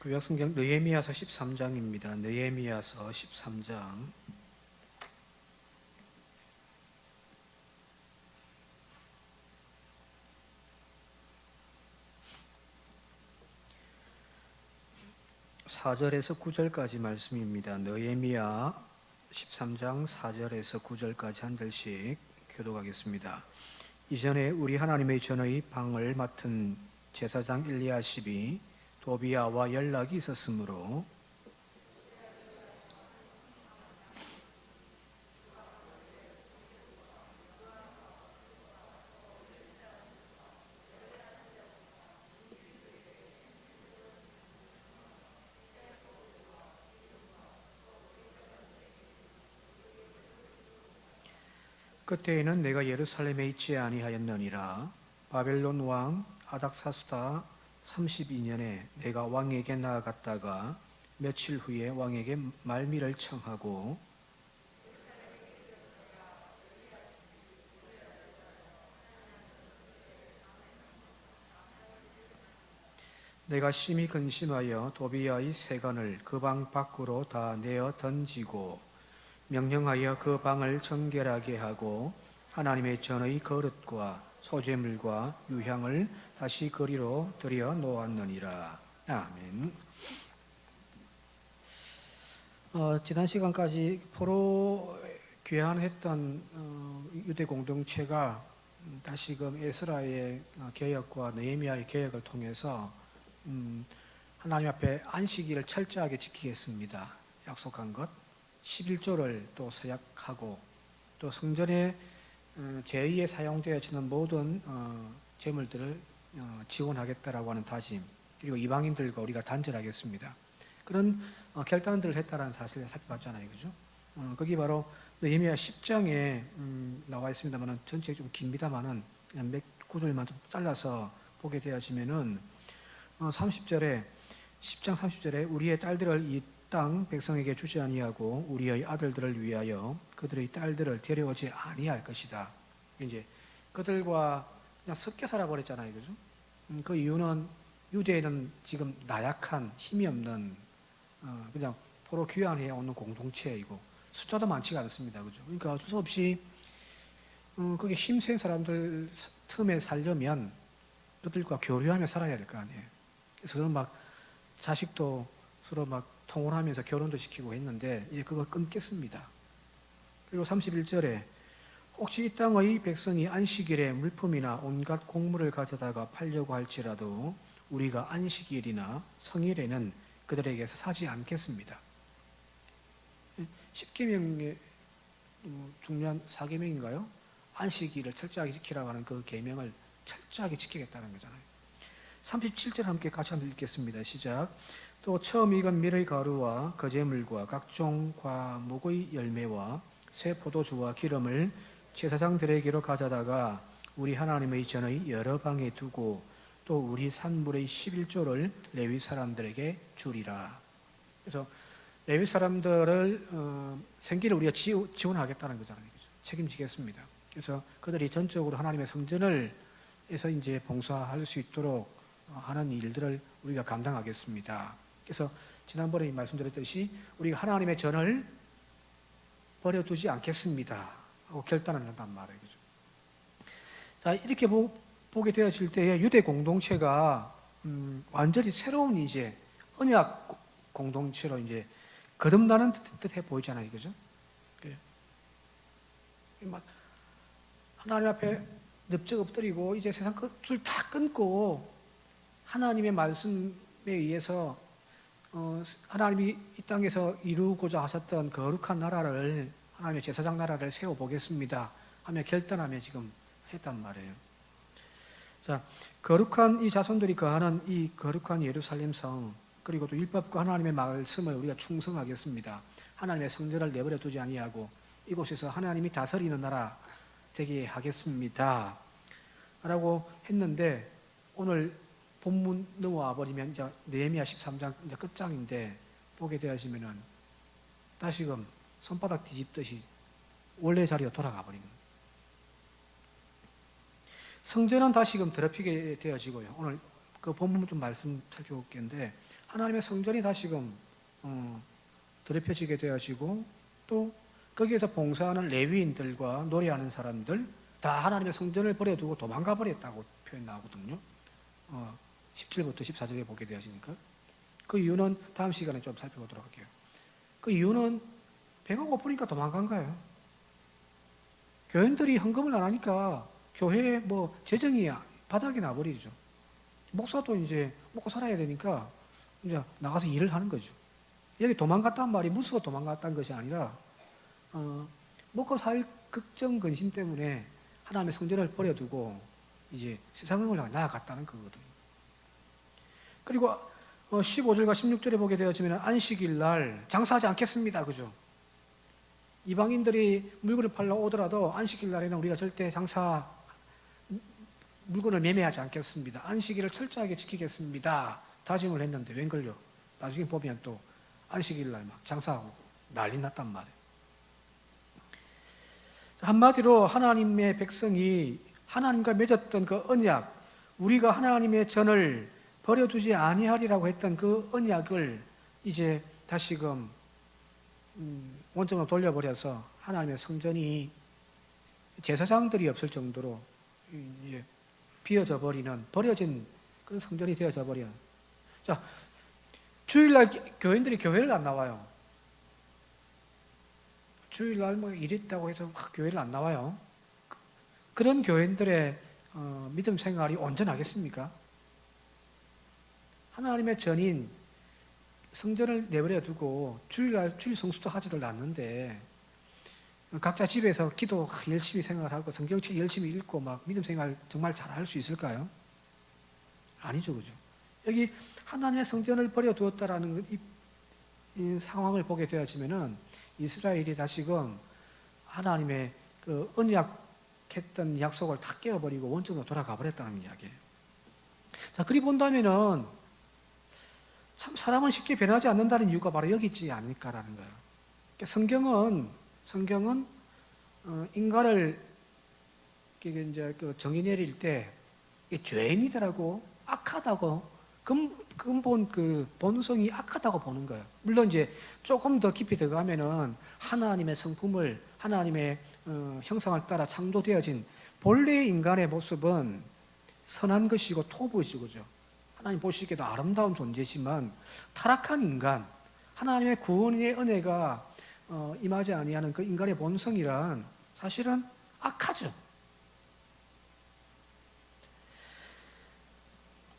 구약성경 느헤미야서 13장입니다. 느헤미야서 13장. (4절에서 9절까지) 말씀입니다. 느헤미야 13장 4절에서 9절까지 한 절씩 교독하겠습니다. 이전에 우리 하나님의 전의 방을 맡은 제사장 엘리야십이 도비야와 연락이 있었으므로 그때에는 내가 예루살렘에 있지 아니하였느니라. 바벨론 왕 아닥사스다 32년에 내가 왕에게 나아갔다가 며칠 후에 왕에게 말미를 청하고 내가 심히 근심하여 도비야의 세간을 그 방 밖으로 다 내어 던지고 명령하여 그 방을 정결하게 하고 하나님의 전의 거릇과 소제물과 유향을 다시 거리로 들여 놓았느니라. 아멘. 지난 시간까지 포로 귀환했던 유대 공동체가 다시금 에스라의 개혁과 느헤미야의 개혁을 통해서 하나님 앞에 안식일을 철저하게 지키겠습니다. 약속한 것. 11조를 또 서약하고 또 성전에 제2에 사용되어지는 모든 재물들을 지원하겠다라고 하는 다짐, 그리고 이방인들과 우리가 단절하겠습니다. 그런 결단들을 했다는 사실을 살펴봤잖아요, 그죠? 거기 바로 느헤미야 10장에 나와 있습니다만은 전체 좀 깁니다만은 그냥 몇 구절만 좀 잘라서 보게 되어지면은 30절에 10장 30절에 우리의 딸들을 이 땅 백성에게 주지 아니하고 우리의 아들들을 위하여 그들의 딸들을 데려오지 아니할 것이다. 이제 그들과 그냥 섞여 살아 버렸잖아요, 그죠? 그 이유는 유대에는 지금 나약한 힘이 없는 그냥 포로 귀환해 오는 공동체이고 숫자도 많지가 않습니다, 그죠? 그러니까 어쩔 수 없이 그게 힘센 사람들 틈에 살려면 그들과 교류하며 살아야 될 거 아니에요. 그래서 막 자식도 서로 막 통혼하면서 결혼도 시키고 했는데 이제 그거 끊겠습니다. 그리고 31절에 혹시 이 땅의 백성이 안식일에 물품이나 온갖 곡물을 가져다가 팔려고 할지라도 우리가 안식일이나 성일에는 그들에게서 사지 않겠습니다. 10계명의 중요한 4계명인가요? 안식일을 철저하게 지키라고 하는 그 계명을 철저하게 지키겠다는 거잖아요. 37절 함께 같이 한번 읽겠습니다. 시작. 또 처음 익은 밀의 가루와 거제물과 각종 과목의 열매와 새 포도주와 기름을 제사장들에게로 가져다가 우리 하나님의 전의 여러 방에 두고 또 우리 산물의 11조를 레위 사람들에게 주리라. 그래서 레위 사람들을 생기를 우리가 지원하겠다는 거잖아요. 책임지겠습니다. 그래서 그들이 전적으로 하나님의 성전을 해서 이제 봉사할 수 있도록 하는 일들을 우리가 감당하겠습니다. 그래서 지난번에 말씀드렸듯이 우리가 하나님의 전을 버려두지 않겠습니다 하고 결단을 한단 말이에요. 그죠? 자, 이렇게 보게 되어질 때에 유대 공동체가 완전히 새로운 이제 언약 공동체로 이제 거듭나는 듯해 보이잖아요, 그죠? 하나님 앞에 늪적 엎드리고 이제 세상 줄 다 끊고 하나님의 말씀에 의해서 하나님이 이 땅에서 이루고자 하셨던 거룩한 나라를, 하나님의 제사장 나라를 세워보겠습니다 하며 결단하며 지금 했단 말이에요. 자, 거룩한 이 자손들이 거하는 이 거룩한 예루살렘 성, 그리고 또 율법과 하나님의 말씀을 우리가 충성하겠습니다. 하나님의 성전을 내버려 두지 아니하고 이곳에서 하나님이 다스리는 나라 되게 하겠습니다 라고 했는데, 오늘 본문 넘어와 버리면 이제 느헤미야 13장 이제 끝장인데 보게 되시면은 다시금 손바닥 뒤집듯이 원래 자리로 돌아가 버리는. 성전은 다시금 더럽히게 되어지고요. 오늘 그 본문 좀 말씀 살펴볼게요. 하나님의 성전이 다시금 더럽혀지게 되어지고 또 거기에서 봉사하는 레위인들과 노래하는 사람들 다 하나님의 성전을 버려두고 도망가 버렸다고 표현 나오거든요. 17부터 14절에 보게 되어지니까 그 이유는 다음 시간에 좀 살펴보도록 할게요. 그 이유는 배가 고프니까 도망간 거예요. 교인들이 헌금을 안 하니까 교회에 뭐 재정이 바닥이 나버리죠. 목사도 이제 먹고 살아야 되니까 이제 나가서 일을 하는 거죠. 여기 도망갔단 말이 무서워 도망갔다는 것이 아니라 먹고 살 걱정 근심 때문에 하나님의 성전을 버려두고 이제 세상을 나아갔다는 거거든요. 그리고 15절과 16절에 보게 되어지면 안식일 날 장사하지 않겠습니다. 그죠? 이방인들이 물건을 팔러 오더라도 안식일 날에는 우리가 절대 물건을 매매하지 않겠습니다. 안식일을 철저하게 지키겠습니다. 다짐을 했는데 웬걸요? 나중에 보면 또 안식일 날 막 장사하고 난리 났단 말이에요. 한마디로 하나님의 백성이 하나님과 맺었던 그 언약, 우리가 하나님의 전을 버려두지 아니하리라고 했던 그 언약을 이제 다시금 원점으로 돌려버려서 하나님의 성전이 제사장들이 없을 정도로 이제 비어져 버리는, 버려진 그런 성전이 되어져 버리는. 자, 주일날 교인들이 교회를 안 나와요. 주일날 뭐 일 있다고 해서 막 교회를 안 나와요. 그런 교인들의 믿음 생활이 온전하겠습니까? 하나님의 전인 성전을 내버려 두고 주일날 주일 성수도 하지들 않는데 각자 집에서 기도 열심히 생활하고 성경책 열심히 읽고 막 믿음 생활 정말 잘 할 수 있을까요? 아니죠, 그죠? 여기 하나님의 성전을 버려두었다라는 이 상황을 보게 되어지면은 이스라엘이 다시금 하나님의 그 언약했던 약속을 다 깨어버리고 원점으로 돌아가 버렸다는 이야기예요. 자, 그리 본다면은 참 사람은 쉽게 변하지 않는다는 이유가 바로 여기 있지 않을까라는 거예요. 그러니까 성경은 인간을 이제 그 정의 내릴 때 죄인이더라고, 악하다고, 근본 그 본성이 악하다고 보는 거예요. 물론 이제 조금 더 깊이 들어가면은 하나님의 성품을, 하나님의 형상을 따라 창조되어진 본래의 인간의 모습은 선한 것이고 토부이시고, 그죠? 하나님 보시기에도 아름다운 존재지만 타락한 인간, 하나님의 구원의 은혜가 임하지 아니하는 그 인간의 본성이란 사실은 악하죠.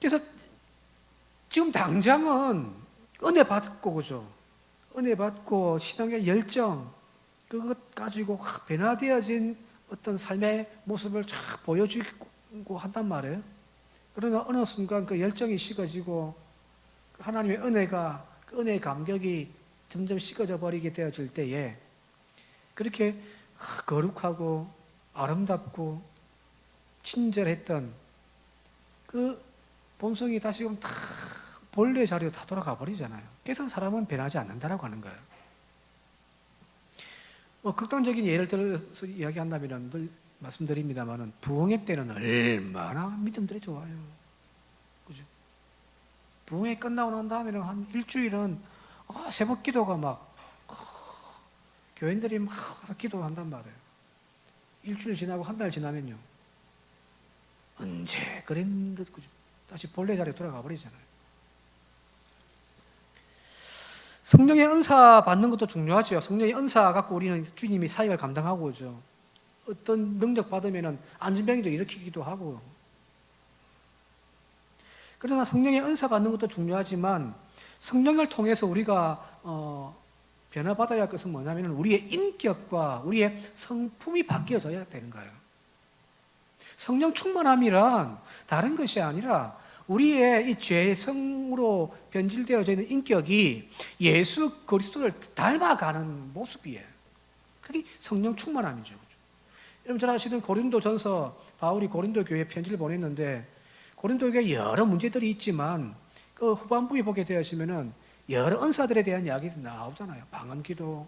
그래서 지금 당장은 은혜 받고, 그죠? 은혜 받고 신앙의 열정, 그것 가지고 변화되어진 어떤 삶의 모습을 쫙 보여주고 한단 말이에요. 그러나 어느 순간 그 열정이 식어지고 하나님의 은혜가, 그 은혜의 감격이 점점 식어져 버리게 되어질 때에 그렇게 거룩하고 아름답고 친절했던 그 본성이 다시금 다 본래 자리로 다 돌아가 버리잖아요. 그래서 사람은 변하지 않는다라고 하는 거예요. 극단적인 예를 들어서 이야기한다면 늘 말씀드립니다만은 부흥회 때는 얼마나 믿음들이 좋아요. 그죠? 부흥회 끝나고 난 다음에는 한 일주일은 새벽 기도가 막 교인들이 막 와서 기도한단 말이에요. 일주일 지나고 한 달 지나면요. 언제 그랬는데 그죠? 다시 본래 자리에 돌아가 버리잖아요. 성령의 은사 받는 것도 중요하죠. 성령의 은사 갖고 우리는 주님이 사역을 감당하고 오죠. 어떤 능력 받으면 안진병도 일으키기도 하고. 그러나 성령의 은사 받는 것도 중요하지만 성령을 통해서 우리가 변화받아야 할 것은 뭐냐면 우리의 인격과 우리의 성품이 바뀌어져야 되는 거예요. 성령 충만함이란 다른 것이 아니라 우리의 이 죄의 성으로 변질되어져 있는 인격이 예수 그리스도를 닮아가는 모습이에요. 그게 성령 충만함이죠. 여러분 잘 아시는 고린도전서, 바울이 고린도 교회에 편지를 보냈는데 고린도 교회에 여러 문제들이 있지만 그 후반부에 보게 되시면은 여러 은사들에 대한 이야기도 나오잖아요. 방언기도,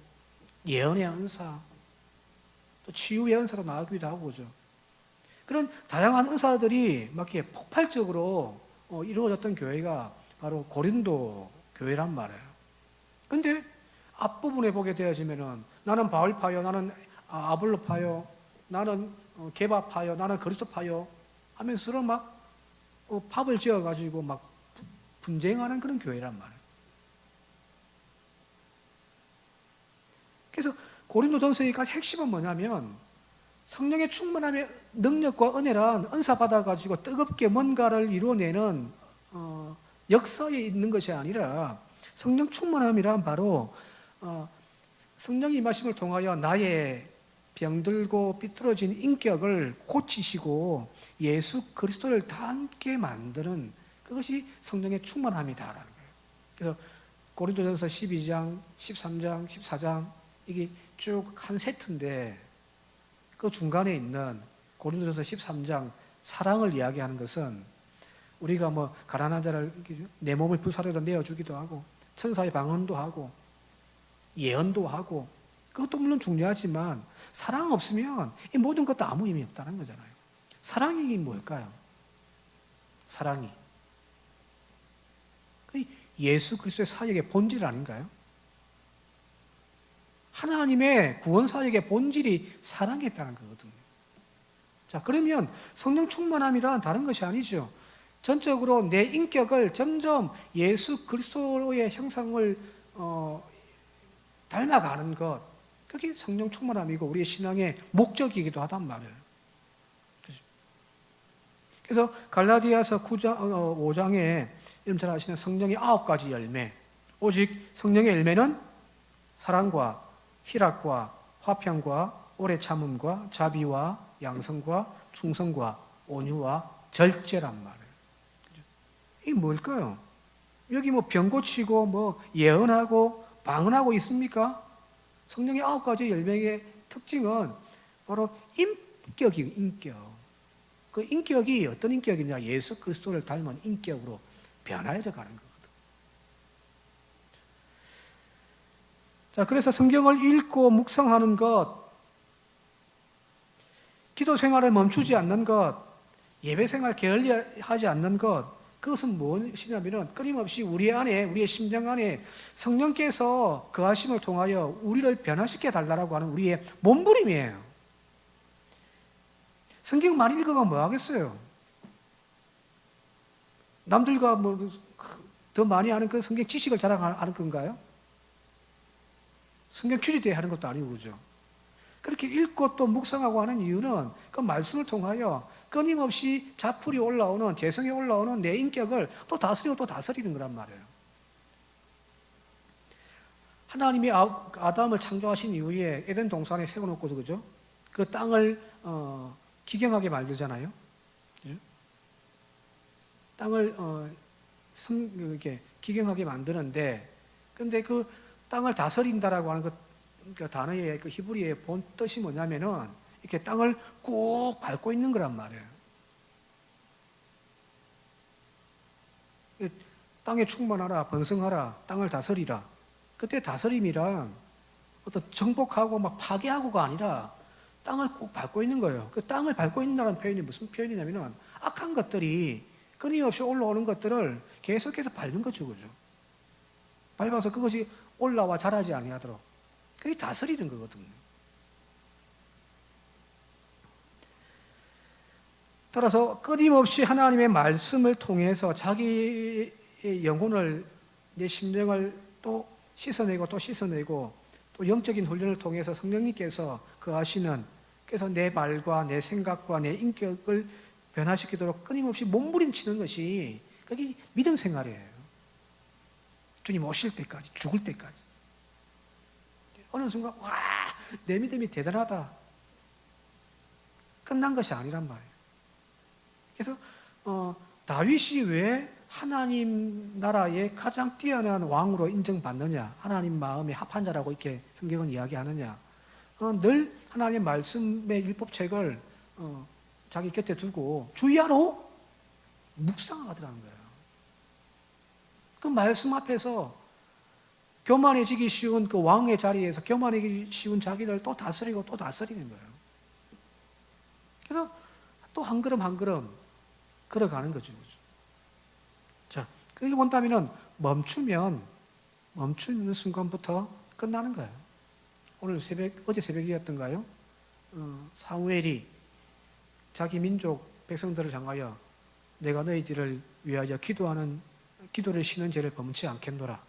예언의 은사, 또 치유의 은사도 나오기도 하고 그죠. 그런 다양한 은사들이 막 이렇게 폭발적으로 이루어졌던 교회가 바로 고린도 교회란 말이에요. 근데 앞부분에 보게 되어지면은 나는 바울파요, 나는 아볼로파요, 나는 게바파요, 나는 그리스도파요 하면서 서로 막 팝을 지어가지고 막 분쟁하는 그런 교회란 말이에요. 그래서 고린도전서의 핵심은 뭐냐면 성령의 충만함의 능력과 은혜란 은사 받아가지고 뜨겁게 뭔가를 이루어내는 역사에 있는 것이 아니라 성령 충만함이란 바로 성령이 임하심을 통하여 나의 병들고 삐뚤어진 인격을 고치시고 예수 그리스도를 닮게 만드는 그것이 성령의 충만함이다라는 거예요. 그래서 고린도전서 12장, 13장, 14장 이게 쭉 한 세트인데 그 중간에 있는 고린도전서 13장 사랑을 이야기하는 것은 우리가 뭐 가난한 자를 내 몸을 불사르다 내어주기도 하고 천사의 방언도 하고 예언도 하고 그것도 물론 중요하지만 사랑 없으면 이 모든 것도 아무 의미 없다는 거잖아요. 사랑이 뭘까요? 사랑이 예수 그리스도의 사역의 본질 아닌가요? 하나님의 구원 사역의 본질이 사랑에 있다는 거거든요. 자, 그러면 성령 충만함이란 다른 것이 아니죠. 전적으로 내 인격을 점점 예수 그리스도의 형상을 닮아가는 것, 그게 성령 충만함이고 우리의 신앙의 목적이기도 하단 말이에요. 그래서 갈라디아서 5장에 여러분 잘 아시는 성령의 9가지 열매, 오직 성령의 열매는 사랑과 희락과 화평과 오래 참음과 자비와 양성과 충성과 온유와 절제란 말이에요. 이게 뭘까요? 여기 뭐 병 고치고 뭐 예언하고 방언하고 있습니까? 성령의 9가지 열매의 특징은 바로 인격이에요. 인격. 그 인격이 어떤 인격이냐? 예수 그리스도를 닮은 인격으로 변화해져 가는 거거든. 자, 그래서 성경을 읽고 묵상하는 것, 기도 생활을 멈추지 않는 것, 예배 생활 게을리하지 않는 것, 그것은 무엇이냐면은 끊임없이 우리 안에, 우리의 심령 안에 성령께서 그 하심을 통하여 우리를 변화시켜 달라고 하는 우리의 몸부림이에요. 성경 많이 읽으면 뭐 하겠어요? 남들과 뭐 더 많이 아는 그 성경 지식을 자랑하는 건가요? 성경 퀴즈대회 하는 것도 아니고 그죠? 그렇게 읽고 또 묵상하고 하는 이유는 그 말씀을 통하여 끊임없이 자풀이 올라오는, 재성이 올라오는 내 인격을 또 다스리고 또 다스리는 거란 말이에요. 하나님이 아담을 창조하신 이후에 에덴 동산에 세워놓고도 그죠? 그 땅을 기경하게 만들잖아요. 그죠? 땅을 이렇게 기경하게 만드는데, 근데 그 땅을 다스린다라고 하는 그 단어의 그 히브리의 본 뜻이 뭐냐면은 이렇게 땅을 꾹 밟고 있는 거란 말이에요. 땅에 충만하라, 번성하라, 땅을 다스리라. 그때 다스림이란 어떤 정복하고 막 파괴하고가 아니라 땅을 꾹 밟고 있는 거예요. 그 땅을 밟고 있다는 표현이 무슨 표현이냐면은 악한 것들이 끊임없이 올라오는 것들을 계속해서 밟는 거죠, 그죠? 밟아서 그것이 올라와 자라지 아니하도록. 그게 다스리는 거거든요. 따라서 끊임없이 하나님의 말씀을 통해서 자기의 영혼을, 내 심령을 또 씻어내고 또 씻어내고 또 영적인 훈련을 통해서 성령님께서 그 하시는, 그래서 내 말과 내 생각과 내 인격을 변화시키도록 끊임없이 몸부림치는 것이 그게 믿음 생활이에요. 주님 오실 때까지, 죽을 때까지. 어느 순간 와, 내 믿음이 대단하다. 끝난 것이 아니란 말이에요. 그래서 다윗이 왜 하나님 나라의 가장 뛰어난 왕으로 인정받느냐, 하나님 마음에 합한 자라고 이렇게 성경은 이야기하느냐, 늘 하나님의 말씀의 율법책을 자기 곁에 두고 주야로 묵상하더라는 거예요. 그 말씀 앞에서 교만해지기 쉬운 그 왕의 자리에서 교만해지기 쉬운 자기를 또 다스리고 또 다스리는 거예요. 그래서 또 한 걸음 한 걸음 걸어가는 거죠. 그렇게 본다면은 멈추는 순간부터 끝나는 거예요. 어제 새벽이었던가요? 사무엘이 자기 민족 백성들을 향하여 내가 너희들을 위하여 기도를 쉬는 죄를 범치 않겠노라.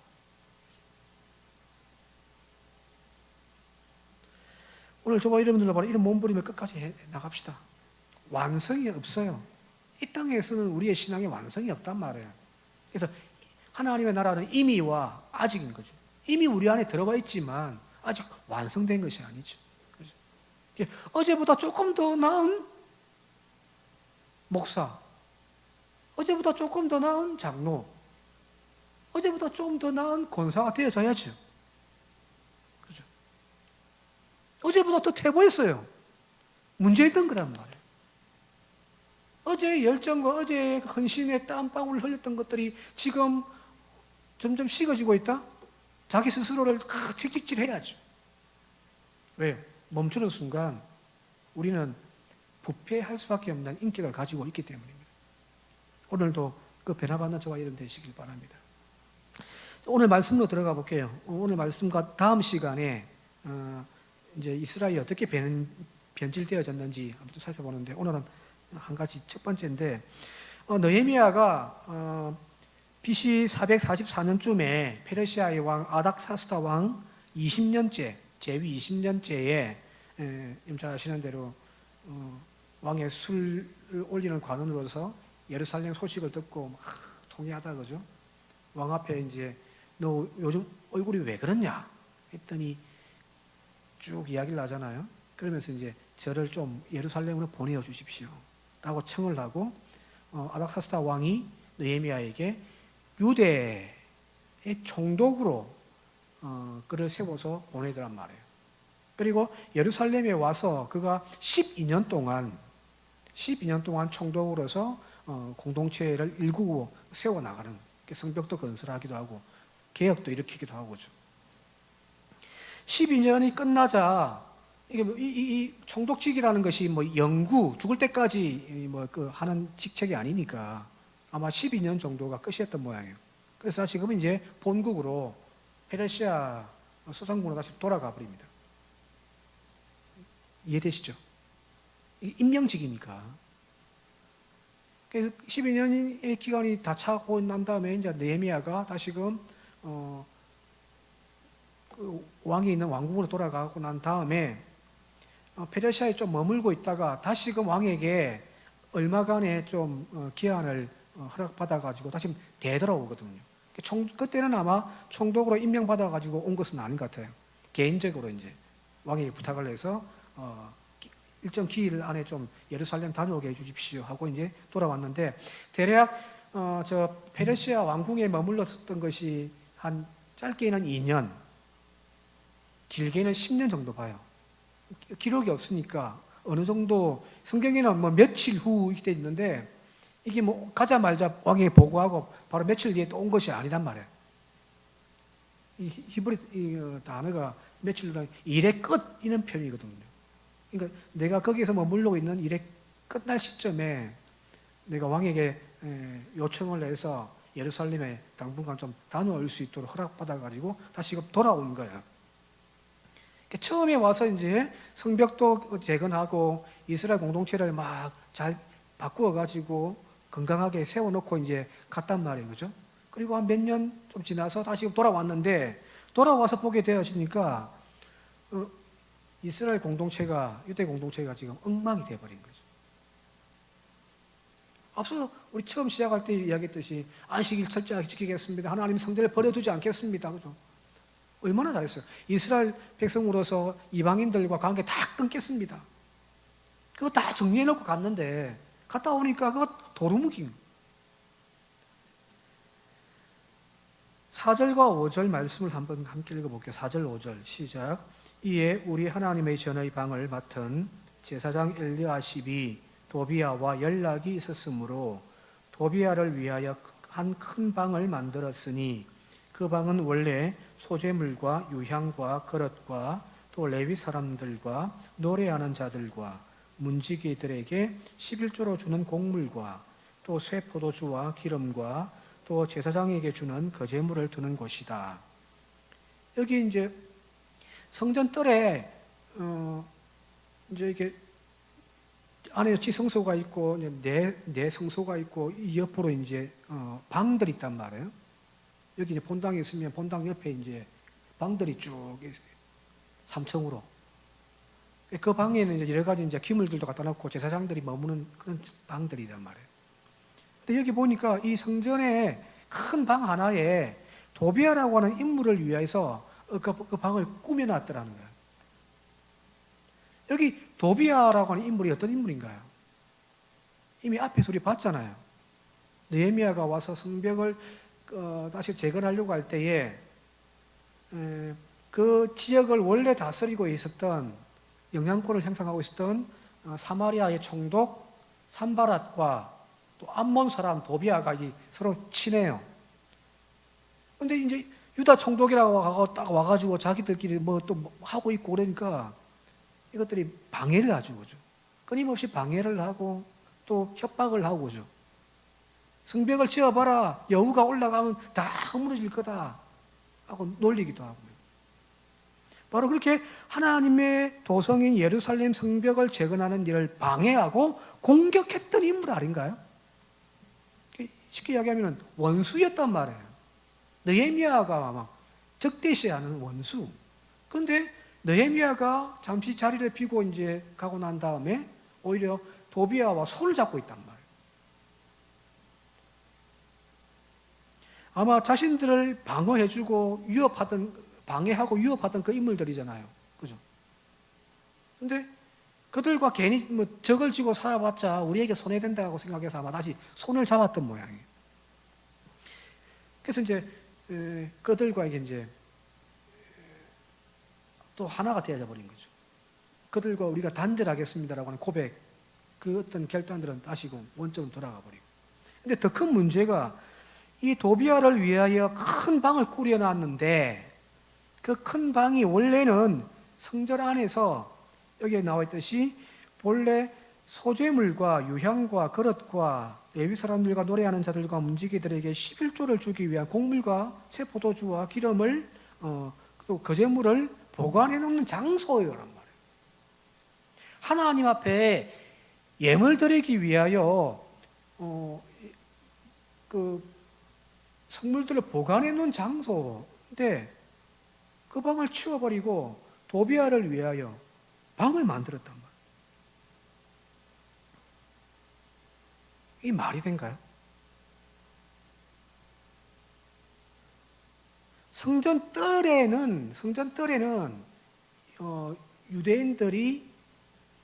오늘 저와 여러분들로 바로 이런 몸부림을 끝까지 나갑시다. 완성이 없어요. 이 땅에서는 우리의 신앙에 완성이 없단 말이에요. 그래서 하나님의 나라는 이미와 아직인 거죠. 이미 우리 안에 들어와 있지만 아직 완성된 것이 아니죠. 어제보다 조금 더 나은 목사, 어제보다 조금 더 나은 장로, 어제보다 조금 더 나은 권사가 되어져야죠. 그죠? 어제보다 더 퇴보했어요. 문제있던 거란 말이에요. 어제의 열정과 어제의 헌신의 땀방울을 흘렸던 것들이 지금 점점 식어지고 있다? 자기 스스로를 틱틱질해야죠. 왜요? 멈추는 순간 우리는 부패할 수밖에 없는 인격을 가지고 있기 때문입니다. 오늘도 그 변화받는 저와 여러분 되시길 바랍니다. 오늘 말씀으로 들어가 볼게요. 오늘 말씀과 다음 시간에 이제 이스라엘이 어떻게 변질되어졌는지 한번 살펴보는데, 오늘은 한 가지 첫 번째인데, 느헤미야가 BC 444년쯤에 페르시아의 왕 아닥사스다 왕 20년째, 제위 20년째에 잘 아시는 대로 왕의 술을 올리는 관원으로서 예루살렘 소식을 듣고 막 통회하다, 그죠? 왕 앞에 이제 너 요즘 얼굴이 왜 그러냐 했더니 쭉 이야기를 하잖아요. 그러면서 이제 저를 좀 예루살렘으로 보내어 주십시오 라고 청을 하고, 아닥사스다 왕이 느헤미야에게 유대의 총독으로 그를 세워서 보내더란 말이에요. 그리고 예루살렘에 와서 그가 12년 동안 총독으로서 공동체를 일구고 세워나가는, 성벽도 건설하기도 하고 개혁도 일으키기도 하고. 12년이 끝나자 이게 이 총독직이라는 것이 뭐 영구 죽을 때까지 하는 직책이 아니니까 아마 12년 정도가 끝이었던 모양이에요. 그래서 지금 이제 본국으로 페르시아 소상국으로 다시 돌아가 버립니다. 이해되시죠? 임명직이니까. 그래서 12년의 기간이 다 차고 난 다음에 이제 느헤미야가 다시금 그 왕이 있는 왕궁으로 돌아가고 난 다음에 페르시아에 좀 머물고 있다가 다시금 왕에게 얼마간의 좀 기한을 허락받아가지고 다시 되돌아오거든요. 그때는 아마 총독으로 임명받아가지고 온 것은 아닌 것 같아요. 개인적으로 이제 왕에게 부탁을 해서 일정 기일 안에 좀 예루살렘 다녀오게 해주십시오 하고 이제 돌아왔는데, 대략 저 페르시아 왕궁에 머물렀던 것이 한 짧게는 2년, 길게는 10년 정도 봐요. 기록이 없으니까 어느 정도, 성경에는 뭐 며칠 후 이렇게 돼 있는데 이게 뭐 가자마자 왕에게 보고하고 바로 며칠 뒤에 또 온 것이 아니란 말이에요. 이 히브리 단어가 며칠로 일의 끝 이런 표현이거든요. 그러니까 내가 거기에서 머물고 있는 일의 끝날 시점에 내가 왕에게 요청을 해서 예루살렘에 당분간 좀 다녀올 수 있도록 허락받아가지고 다시 돌아온 거예요. 처음에 와서 이제 성벽도 재건하고 이스라엘 공동체를 막 잘 바꾸어가지고 건강하게 세워놓고 이제 갔단 말이에요. 그죠? 그리고 한 몇 년 좀 지나서 다시 돌아왔는데, 돌아와서 보게 되어지니까 이스라엘 공동체가, 유대 공동체가 지금 엉망이 되어버린 거죠. 앞서 우리 처음 시작할 때 이야기했듯이 안식일 철저하게 지키겠습니다. 하나님 성전을 버려두지 않겠습니다. 그죠? 얼마나 잘했어요. 이스라엘 백성으로서 이방인들과 관계 다 끊겠습니다. 그거 다 정리해놓고 갔는데 갔다 오니까 그거 도루묵인. 4절과 5절 말씀을 한번 함께 읽어볼게요. 4절 5절 시작. 이에 우리 하나님의 전의 방을 맡은 제사장 엘리아십이 도비야와 연락이 있었으므로 도비야를 위하여 한 큰 방을 만들었으니 그 방은 원래 소재물과 유향과 그릇과 또 레위 사람들과 노래하는 자들과 문지기들에게 11조로 주는 곡물과 또 새 포도주와 기름과 또 제사장에게 주는 거제물을 두는 곳이다. 여기 이제 성전 뜰에 이제 이렇게 안에 지성소가 있고 내 성소가 있고 이 옆으로 이제 방들이 있단 말이에요. 여기 이제 본당에 있으면 본당 옆에 이제 방들이 쭉 3층으로. 그 방에는 이제 여러 가지 이제 기물들도 갖다 놓고 제사장들이 머무는 그런 방들이란 말이에요. 근데 여기 보니까 이 성전의 큰 방 하나에 도비아라고 하는 인물을 위해서 그 방을 꾸며놨더라는 거예요. 여기 도비아라고 하는 인물이 어떤 인물인가요? 이미 앞에서 우리 봤잖아요. 느헤미야가 와서 성벽을 다시 재건하려고 할 때에 그 지역을 원래 다스리고 있었던 영향권을 형성하고 있었던 사마리아의 총독 산바랏과 또 암몬 사람 도비아가 서로 친해요. 근데 이제 유다 총독이라고 하고 딱 와가지고 자기들끼리 뭐 또 하고 있고 그러니까 이것들이 방해를 하죠, 그죠? 끊임없이 방해를 하고 또 협박을 하고 그죠? 성벽을 지어봐라, 여우가 올라가면 다 허물어질 거다 하고 놀리기도 하고. 바로 그렇게 하나님의 도성인 예루살렘 성벽을 재건하는 일을 방해하고 공격했던 인물 아닌가요? 쉽게 이야기하면 원수였단 말이에요. 느헤미야가 막 적대시하는 원수. 그런데 느헤미야가 잠시 자리를 비고 이제 가고 난 다음에 오히려 도비아와 손을 잡고 있단 말이에요. 아마 자신들을 방어해주고 방해하고 위협하던 그 인물들이잖아요. 그죠? 근데 그들과 괜히 뭐 적을 쥐고 살아봤자 우리에게 손해된다고 생각해서 아마 다시 손을 잡았던 모양이에요. 그래서 이제 그들과 이제 또 하나가 되어져 버린 거죠. 그들과 우리가 단절하겠습니다라고 하는 고백, 그 어떤 결단들은 다시금 원점으로 돌아가 버리고. 근데 더 큰 문제가 이 도비아를 위하여 큰 방을 꾸려놨는데 그 큰 방이 원래는 성전 안에서 여기에 나와 있듯이 본래 소재물과 유향과 그릇과 레위 사람들과 노래하는 자들과 문지기들에게 11조를 주기 위한 곡물과 새 포도주와 기름을 또 거제물을 보관해 놓는 장소였란 말이에요. 하나님 앞에 예물 드리기 위하여 그 성물들을 보관해 놓은 장소인데 그 방을 치워버리고 도비아를 위하여 방을 만들었단 말이에요. 이 말이 된가요? 성전 뜰에는 유대인들이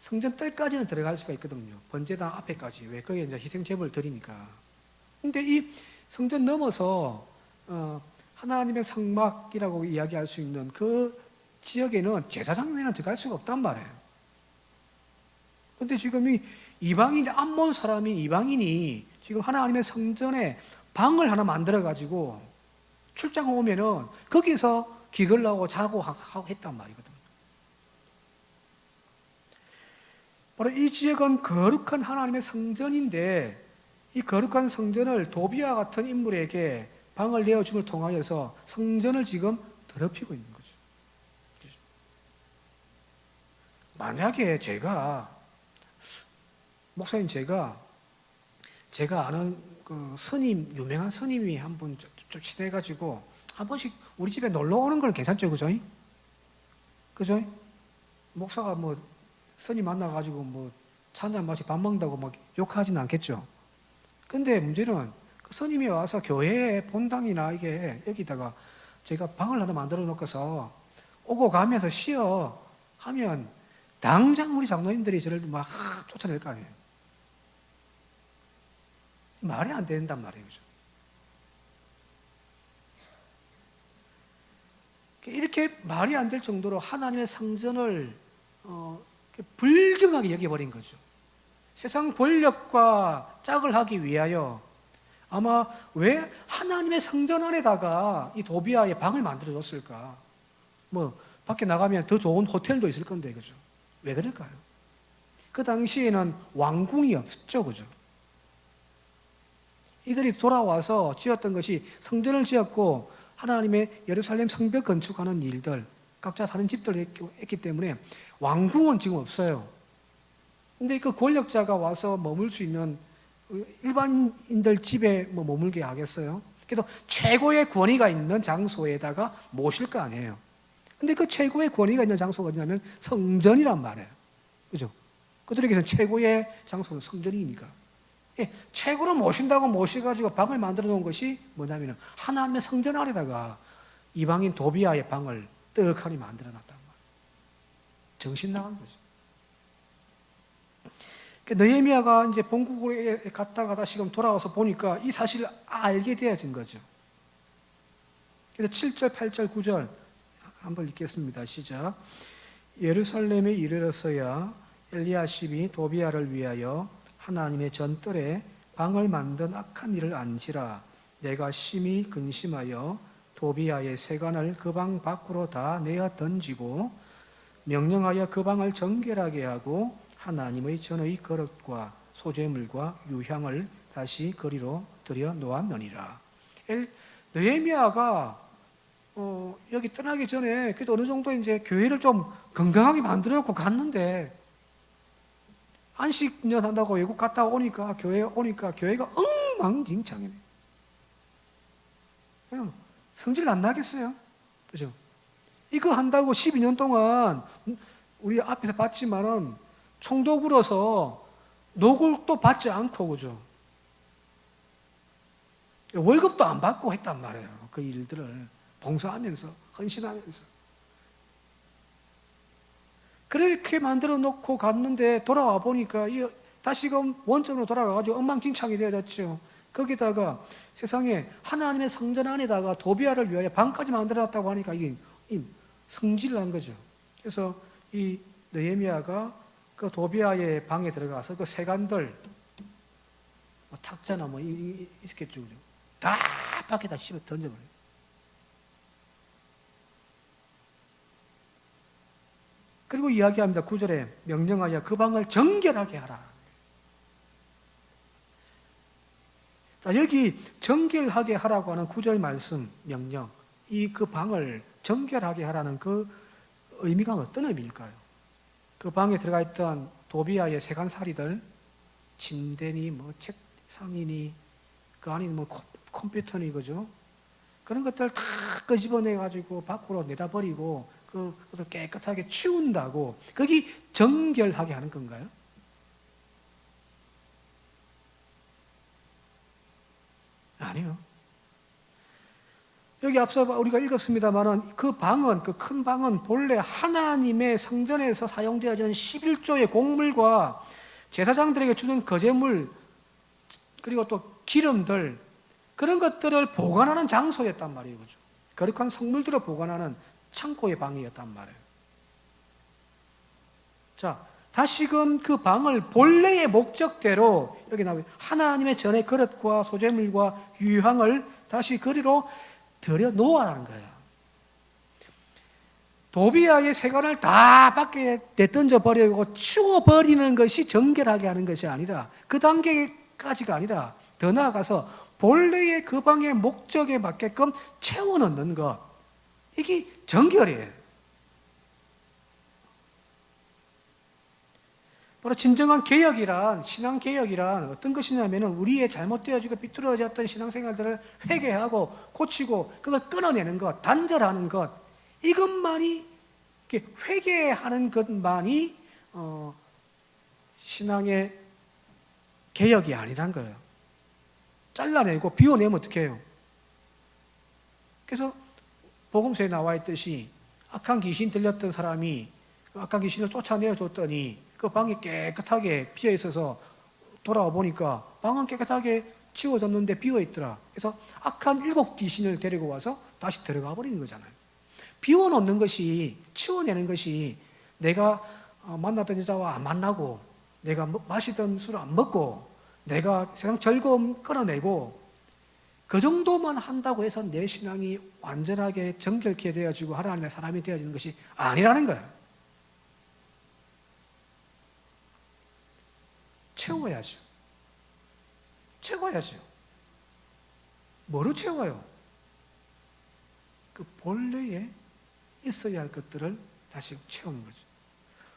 성전 뜰까지는 들어갈 수가 있거든요. 번제단 앞에까지. 왜 거기에 이제 희생 제물을 드리니까. 근데 이 성전 넘어서 하나님의 성막이라고 이야기할 수 있는 그 지역에는 제사장 외에는 들어갈 수가 없단 말이에요. 그런데 지금 이 이방인 암몬 사람인 이방인이 지금 하나님의 성전에 방을 하나 만들어 가지고 출장 오면은 거기서 기걸하고 자고 하고 했단 말이거든요. 바로 이 지역은 거룩한 하나님의 성전인데 이 거룩한 성전을 도비아 같은 인물에게 방을 내어줌을 통하여서 성전을 지금 더럽히고 있는 거죠. 만약에 목사님 제가 아는 그 스님, 유명한 스님이 한 분 좀 친해가지고 한 번씩 우리 집에 놀러 오는 건 괜찮죠, 그죠? 그죠? 목사가 뭐 스님 만나가지고 뭐 차 한잔 마시고 밥 먹는다고 막 욕하지는 않겠죠. 근데 문제는 그 스님이 와서 교회 본당이나 이게 여기다가 제가 방을 하나 만들어 놓고서 오고 가면서 쉬어 하면 당장 우리 장로님들이 저를 막 쫓아낼 거 아니에요. 말이 안 된단 말이에요. 그죠? 이렇게 말이 안 될 정도로 하나님의 성전을 불경하게 여겨버린 거죠. 세상 권력과 짝을 하기 위하여 아마 왜 하나님의 성전 안에다가 이 도비아의 방을 만들어줬을까? 뭐 밖에 나가면 더 좋은 호텔도 있을 건데, 그죠? 왜 그럴까요? 그 당시에는 왕궁이 없죠, 그죠? 이들이 돌아와서 지었던 것이 성전을 지었고 하나님의 예루살렘 성벽 건축하는 일들, 각자 사는 집들을 했기 때문에 왕궁은 지금 없어요. 근데 그 권력자가 와서 머물 수 있는 일반인들 집에 머물게 하겠어요? 그래서 최고의 권위가 있는 장소에다가 모실 거 아니에요. 근데 그 최고의 권위가 있는 장소가 어디냐면 성전이란 말이에요. 그죠? 그들에게서는 최고의 장소는 성전이니까. 예, 최고로 모신다고 모셔가지고 방을 만들어 놓은 것이 뭐냐면 하나님의 성전 안에다가 이방인 도비아의 방을 떡하니 만들어 놨단 말이에요. 정신 나간 거죠. 느헤미야가 이제 본국에 갔다가 다시금 돌아와서 보니까 이 사실을 알게 되어진 거죠. 그래서 7절, 8절, 9절 한번 읽겠습니다. 시작. 예루살렘에 이르러서야 엘리야십이 도비아를 위하여 하나님의 전뜰에 방을 만든 악한 일을 안지라. 내가 심히 근심하여 도비아의 세간을 그 방 밖으로 다 내어 던지고 명령하여 그 방을 정결하게 하고 하나님의 전의 그릇과 소재물과 유향을 다시 거리로 들여 놓았느니라. 느헤미야가 여기 떠나기 전에 그래도 어느 정도 이제 교회를 좀 건강하게 만들어 놓고 갔는데 안식년 한다고 외국 갔다 오니까 교회에 오니까 교회가 엉망진창이네. 성질 안 나겠어요? 그죠? 이거 한다고 12년 동안 우리 앞에서 봤지만은 총도 굴어서 노골도 받지 않고, 그죠? 월급도 안 받고 했단 말이에요. 그 일들을 봉사하면서, 헌신하면서. 그렇게 만들어 놓고 갔는데 돌아와 보니까 다시금 원점으로 돌아가가지고 엉망진창이 되어졌죠. 거기다가 세상에 하나님의 성전 안에다가 도비아를 위하여 방까지 만들어 놨다고 하니까 이게 성질난 거죠. 그래서 이 느헤미야가 그 도비아의 방에 들어가서 그 세간들, 탁자나 있겠죠. 다 밖에다 씹어 던져버려요. 그리고 이야기합니다. 9절에 명령하여 그 방을 정결하게 하라. 자, 여기 정결하게 하라고 하는 9절 말씀, 명령. 그 방을 정결하게 하라는 그 의미가 어떤 의미일까요? 그 방에 들어가 있던 도비아의 세간살이들, 침대니 책상이니 그 안에 컴퓨터니, 그죠? 그런 것들 다 끄집어내 가지고 밖으로 내다 버리고 그것을 깨끗하게 치운다고, 거기 정결하게 하는 건가요? 아니요. 여기 앞서 우리가 읽었습니다만은 그 방은, 그 큰 방은 본래 하나님의 성전에서 사용되어지는 11조의 곡물과 제사장들에게 주는 거제물, 그리고 또 기름들, 그런 것들을 보관하는 장소였단 말이에요. 그죠? 거룩한 성물들을 보관하는 창고의 방이었단 말이에요. 자, 다시금 그 방을 본래의 목적대로, 여기 나와요. 하나님의 전의 그릇과 소재물과 유향을 다시 거리로 들여 놓아라는 거예요. 도비아의 세간을 다 밖에 내던져 버리고 치워버리는 것이 정결하게 하는 것이 아니라, 그 단계까지가 아니라 더 나아가서 본래의 그 방의 목적에 맞게끔 채워넣는 것, 이게 정결이에요. 바로 진정한 개혁이란, 신앙개혁이란 어떤 것이냐면 우리의 잘못되어지고 비뚤어졌던 신앙생활들을 회개하고 고치고 그걸 끊어내는 것, 단절하는 것, 이것만이, 회개하는 것만이 신앙의 개혁이 아니란 거예요. 잘라내고 비워내면 어떻게 해요? 그래서 복음서에 나와 있듯이 악한 귀신 들렸던 사람이 그 악한 귀신을 쫓아내어 줬더니 그 방이 깨끗하게 비어 있어서 돌아와 보니까 방은 깨끗하게 치워졌는데 비어 있더라. 그래서 악한 7 귀신을 데리고 와서 다시 들어가 버리는 거잖아요. 비워놓는 것이, 치워내는 것이, 내가 만났던 여자와 안 만나고, 내가 마시던 술을 안 먹고, 내가 세상 즐거움 끌어내고, 그 정도만 한다고 해서 내 신앙이 완전하게 정결케 되어지고 하나님의 사람이 되어지는 것이 아니라는 거예요. 채워야죠. 채워야죠. 뭐로 채워요? 그 본래에 있어야 할 것들을 다시 채우는 거죠.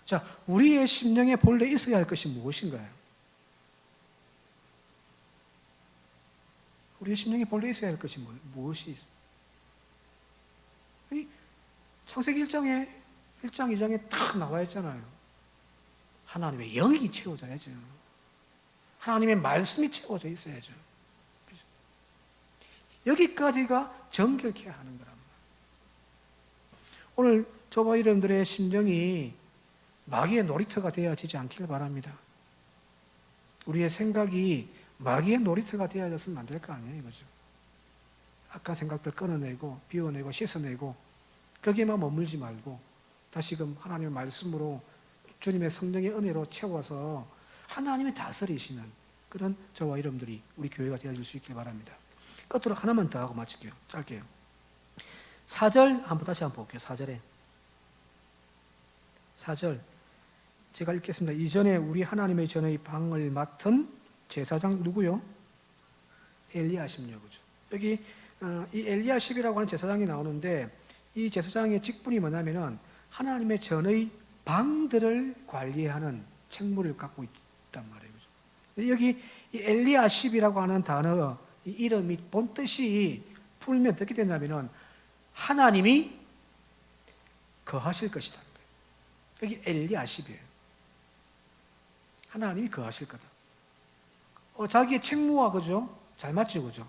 자, 우리의 심령에 본래 있어야 할 것이 무엇인가요? 우리의 심령에 본래 있어야 할 것이 무엇이 있습니까? 창세기 1장, 2장에 딱 나와 있잖아요. 하나님의 영이 채워져야죠. 하나님의 말씀이 채워져 있어야죠. 여기까지가 정결케 하는 거랍니다. 오늘 저와 여러분들의 심정이 마귀의 놀이터가 되어지지 않기를 바랍니다. 우리의 생각이 마귀의 놀이터가 되어졌으면 안 될 거 아니에요, 이거죠. 악한 생각들 끊어내고 비워내고 씻어내고 거기에만 머물지 말고 다시금 하나님의 말씀으로 주님의 성령의 은혜로 채워서 하나님이 다스리시는 그런 저와 여러분들이 우리 교회가 되어질 수 있길 바랍니다. 끝으로 하나만 더 하고 마칠게요. 짧게요. 4절 다시 한번 볼게요. 4절 제가 읽겠습니다. 이전에 우리 하나님의 전의 방을 맡은 제사장 누구요? 엘리야십이요. 그죠? 여기 이 엘리야십이라고 하는 제사장이 나오는데 이 제사장의 직분이 뭐냐면은 하나님의 전의 방들을 관리하는 책무를 갖고 있단 말이에요. 그죠? 여기 이 엘리야십이라고 하는 단어 이 이름이 본 뜻이 풀면 어떻게 되냐면은 하나님이 거하실 것이다. 여기 엘리야십이에요. 하나님이 거하실 거다. 자기의 책무와 그죠? 잘 맞죠, 그죠?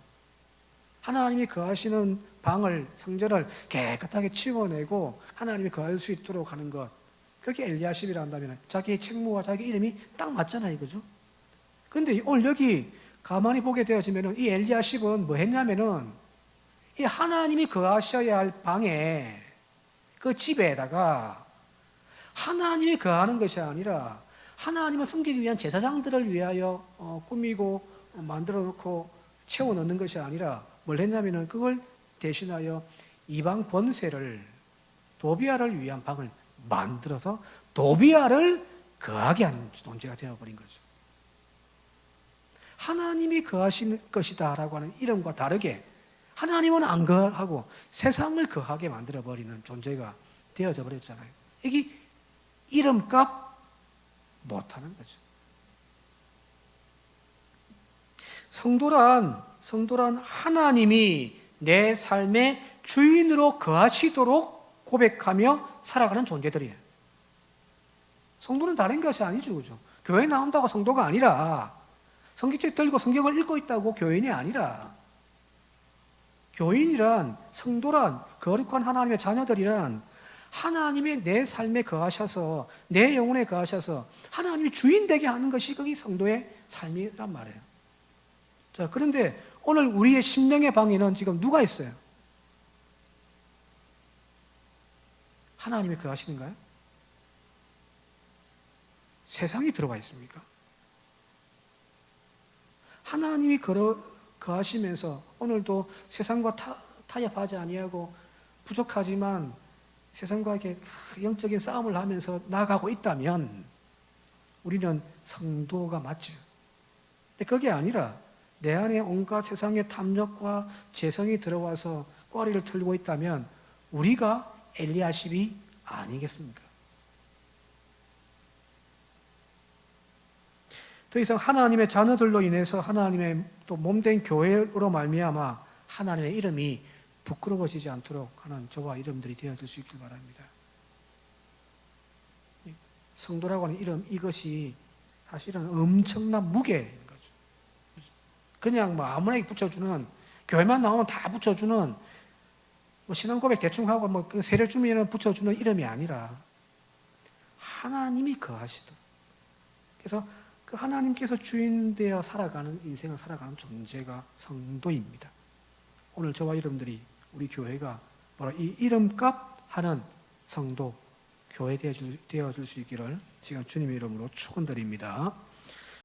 하나님이 거하시는 방을 성전을 깨끗하게 치워내고 하나님이 거할 수 있도록 하는 것. 그게 엘리야십이라 한다면 자기의 책무와 자기 이름이 딱 맞잖아요, 그죠? 근데 오늘 여기 가만히 보게 되어지면은 이 엘리야십은 뭐 했냐면은 이 하나님이 거하셔야 할 방에 그 집에다가 하나님이 거하는 것이 아니라 하나님을 섬기기 위한 제사장들을 위하여 꾸미고 만들어 놓고 채워 넣는 것이 아니라 뭘 했냐면은 그걸 대신하여 이방 번세를 도비아를 위한 방을 만들어서 도비아를 거하게 하는 존재가 되어버린 거죠. 하나님이 거하시는 것이다 라고 하는 이름과 다르게 하나님은 안 거하고 세상을 거하게 만들어버리는 존재가 되어져 버렸잖아요. 이게 이름값 못하는 거죠. 성도란 하나님이 내 삶의 주인으로 거하시도록 고백하며 살아가는 존재들이에요. 성도는 다른 것이 아니죠, 그죠? 교회 나온다고 성도가 아니라 성경책 들고 성경을 읽고 있다고 교인이 아니라 교인이란 성도란 거룩한 하나님의 자녀들이란 하나님이 내 삶에 거하셔서 내 영혼에 거하셔서 하나님이 주인 되게 하는 것이 그게 성도의 삶이란 말이에요. 자, 그런데 오늘 우리의 심령의 방에는 지금 누가 있어요? 하나님이 거하시는가요? 세상이 들어와 있습니까? 하나님이 거하시면서 오늘도 세상과 타협하지 아니하고 부족하지만 세상과 이렇게 영적인 싸움을 하면서 나아가고 있다면 우리는 성도가 맞죠. 근데 그게 아니라 내 안에 온갖 세상의 탐욕과 재성이 들어와서 꼬리를 털고 있다면 우리가 엘리야십이 아니겠습니까? 더 이상 하나님의 자녀들로 인해서 하나님의 또 몸된 교회로 말미암아 하나님의 이름이 부끄러워지지 않도록 하는 저와 이름들이 되어질 수 있길 바랍니다. 성도라고 하는 이름 이것이 사실은 엄청난 무게인 거죠. 그냥 뭐 아무나 붙여주는 교회만 나오면 다 붙여주는 뭐 신앙 고백 대충 하고 뭐 그 세례 주면 붙여주는 이름이 아니라 하나님이 거하시도록 그래서 그 하나님께서 주인 되어 살아가는 인생을 살아가는 존재가 성도입니다. 오늘 저와 여러분들이 우리 교회가 바로 이 이름값 하는 성도 교회 되어줄 수 있기를 지금 주님의 이름으로 축원드립니다.